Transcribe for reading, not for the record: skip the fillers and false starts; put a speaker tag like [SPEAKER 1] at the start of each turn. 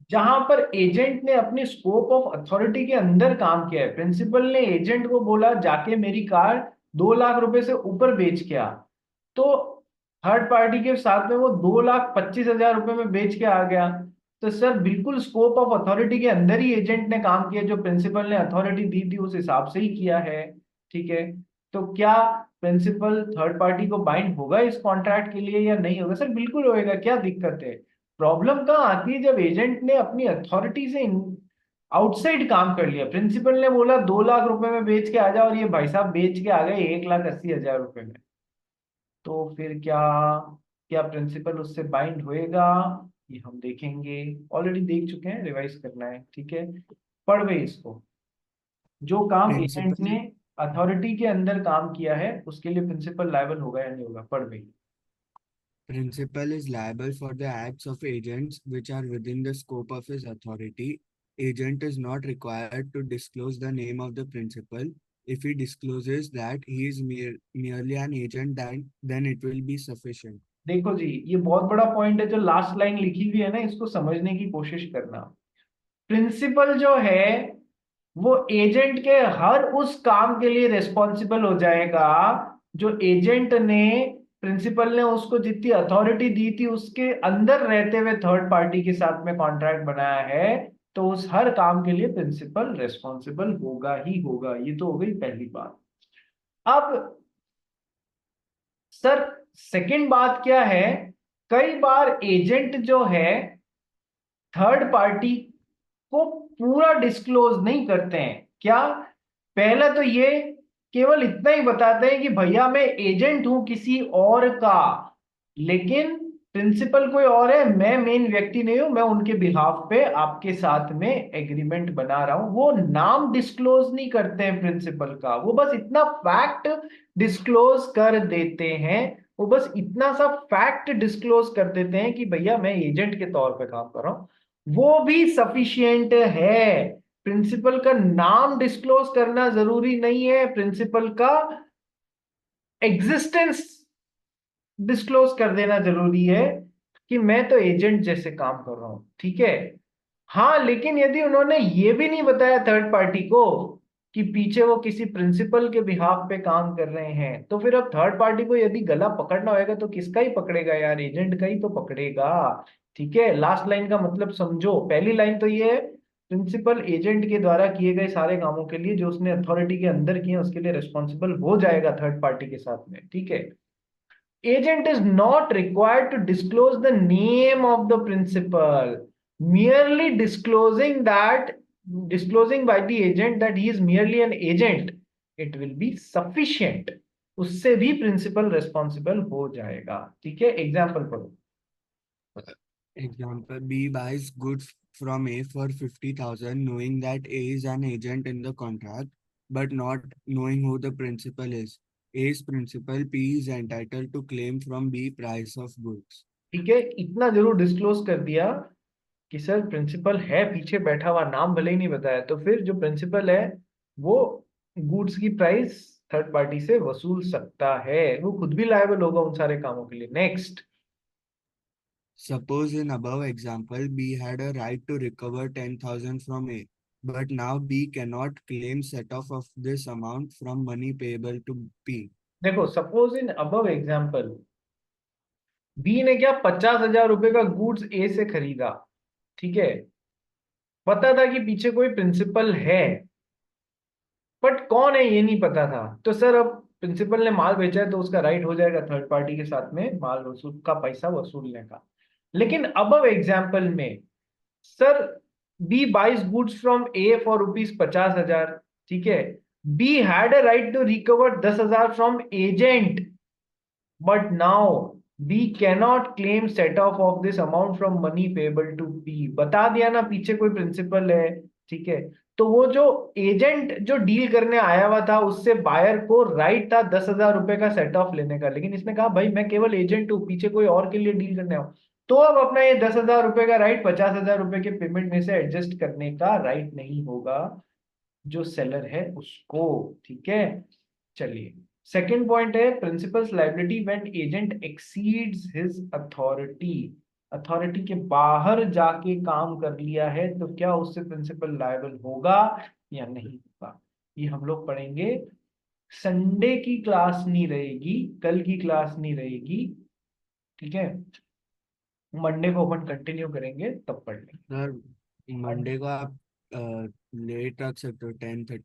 [SPEAKER 1] जहां पर एजेंट ने अपनी स्कोप ऑफ अथॉरिटी के अंदर काम किया है, प्रिंसिपल ने एजेंट को बोला जाके मेरी कार 2 लाख रुपए से ऊपर बेच के आ, तो थर्ड पार्टी के साथ में वो 2,25,000 रुपए में बेच के आ गया। तो सर बिल्कुल स्कोप ऑफ अथॉरिटी के अंदर ही एजेंट ने काम किया, जो प्रिंसिपल ने अथॉरिटी दी थी उस हिसाब से ही किया है। ठीक है, तो क्या प्रिंसिपल थर्ड पार्टी को बाइंड होगा इस कॉन्ट्रैक्ट के लिए या नहीं होगा? सर बिल्कुल होएगा, क्या दिक्कत है? प्रॉब्लम कहाँ आती है, जब एजेंट ने अपनी अथॉरिटी से आउटसाइड काम कर लिया। प्रिंसिपल ने बोला 2 लाख रुपए में बेच के आ जाओ, और ये भाई साहब बेच के आ गए 1,80,000 रुपए में। तो फिर क्या क्या प्रिंसिपल उससे बाइंड होएगा? ये हम देखेंगे, ऑलरेडी देख चुके हैं, रिवाइज करना है। ठीक है, पढ़ गए इसको। जो काम एजेंट
[SPEAKER 2] Principal
[SPEAKER 1] ने अथॉरिटी के अंदर काम किया है उसके लिए प्रिंसिपल लायबल होगा या नहीं होगा, पढ़ गई।
[SPEAKER 2] Principal is liable for the acts of agents which are within the scope of his authority. Agent is not required to disclose the name of the principal. If he discloses that he is merely an agent, then it will be sufficient.
[SPEAKER 1] देखो जी, ये बहुत बड़ा point है, जो last line लिखी हुई है ना, इसको समझने की कोशिश करना। प्रिंसिपल जो है वो एजेंट के हर उस काम के लिए रिस्पॉन्सिबल हो जाएगा जो एजेंट ने, प्रिंसिपल ने उसको जितनी अथॉरिटी दी थी उसके अंदर रहते हुए थर्ड पार्टी के साथ में कॉन्ट्रैक्ट बनाया है। तो उस हर काम के लिए प्रिंसिपल रिस्पॉन्सिबल होगा ही होगा। ये तो हो गई पहली बात। अब सर सेकंड बात क्या है, कई बार एजेंट जो है थर्ड पार्टी को पूरा डिस्क्लोज नहीं करते हैं। क्या? पहला तो ये केवल इतना ही बताते हैं कि भैया मैं एजेंट हूं किसी और का, लेकिन प्रिंसिपल कोई और है, मैं मेन व्यक्ति नहीं हूं, मैं उनके बिहाफ पे आपके साथ में एग्रीमेंट बना रहा हूं। वो नाम डिस्क्लोज नहीं करते हैं प्रिंसिपल का, वो बस इतना फैक्ट डिस्क्लोज कर देते हैं। वो बस इतना सा फैक्ट डिस्क्लोज कर देते हैं कि भैया मैं एजेंट के तौर पे काम कर रहा हूं, वो भी सफिशियंट है। प्रिंसिपल का नाम डिस्क्लोज करना जरूरी नहीं है, प्रिंसिपल का एग्जिस्टेंस डिस्क्लोज कर देना जरूरी है कि मैं तो एजेंट जैसे काम कर रहा हूं। ठीक है, हाँ, लेकिन यदि उन्होंने ये भी नहीं बताया थर्ड पार्टी को कि पीछे वो किसी प्रिंसिपल के बिहाफ पे काम कर रहे हैं, तो फिर अब थर्ड पार्टी को यदि गला पकड़ना होगा तो किसका ही पकड़ेगा यार, एजेंट का ही तो पकड़ेगा। ठीक है, लास्ट लाइन का मतलब समझो। पहली लाइन तो ये है, प्रिंसिपल एजेंट के द्वारा किए गए सारे कामों के लिए जो उसने अथॉरिटी के अंदर किए उसके लिए रिस्पॉन्सिबल हो जाएगा थर्ड पार्टी के साथ में। ठीक है, agent is not required to disclose the name of the principal. Merely disclosing by the agent that he is merely an agent, it will be sufficient. उससे भी प्रिंसिपल रिस्पॉन्सिबल हो जाएगा। ठीक है, एग्जाम्पल पढ़ो।
[SPEAKER 2] Example, B buys goods from A for 50,000, knowing that A is an agent in the contract, but not knowing who the principal is. A's principal P is entitled to claim from B price of goods.
[SPEAKER 1] ठीक है, इतना जरूर disclose कर दिया कि sir principal है पीछे बैठा हुआ, नाम भले ही नहीं बताया, तो फिर जो प्रिंसिपल है वो गुड्स की प्राइस थर्ड पार्टी से वसूल सकता है, वो खुद भी लायबल होगा उन सारे कामों के लिए। Next.
[SPEAKER 2] Suppose in above example, B had a right to recover 10,000 from A, but now B cannot claim set off of this amount from money payable to P.
[SPEAKER 1] देखो, suppose in above example B ने क्या 50,000 रुपए का goods ए से खरीदा। ठीक है, पता था कि पीछे कोई प्रिंसिपल है, बट कौन है ये नहीं पता था। तो सर अब प्रिंसिपल ने माल बेचा है तो उसका राइट हो जाएगा थर्ड पार्टी के साथ में माल वसूल का पैसा वसूलने का। लेकिन अबव एग्जाम्पल में sir B buys goods from A for rupees 50,000। ठीक है, B had a right to recover 10,000 from agent, but now B cannot claim set off this amount from money payable to B. बता दिया ना पीछे कोई principal है। ठीक है, तो वो जो एजेंट जो डील करने आया हुआ था उससे बायर को राइट था 10,000 रुपए का सेट ऑफ लेने का, लेकिन इसने कहा भाई मैं केवल एजेंट हूँ, पीछे कोई और के लिए डील करने आओ। तो अब अपना ये 10,000 रुपए का राइट 50,000 रुपए के पेमेंट में से एडजस्ट करने का राइट नहीं होगा जो सेलर है उसको। ठीक है, चलिए सेकंड पॉइंट है principles liability when agent exceeds his authority. Authority के बाहर जाके काम कर लिया है तो क्या उससे प्रिंसिपल लायबल होगा या नहीं होगा, ये हम लोग पढ़ेंगे। संडे की क्लास नहीं रहेगी, कल की क्लास नहीं रहेगी, ठीक है, मंडे को अपन कंटिन्यू करेंगे, तब पढ़ लेंगे।
[SPEAKER 2] सर मंडे को आप लेट रख सकते हो, 10:30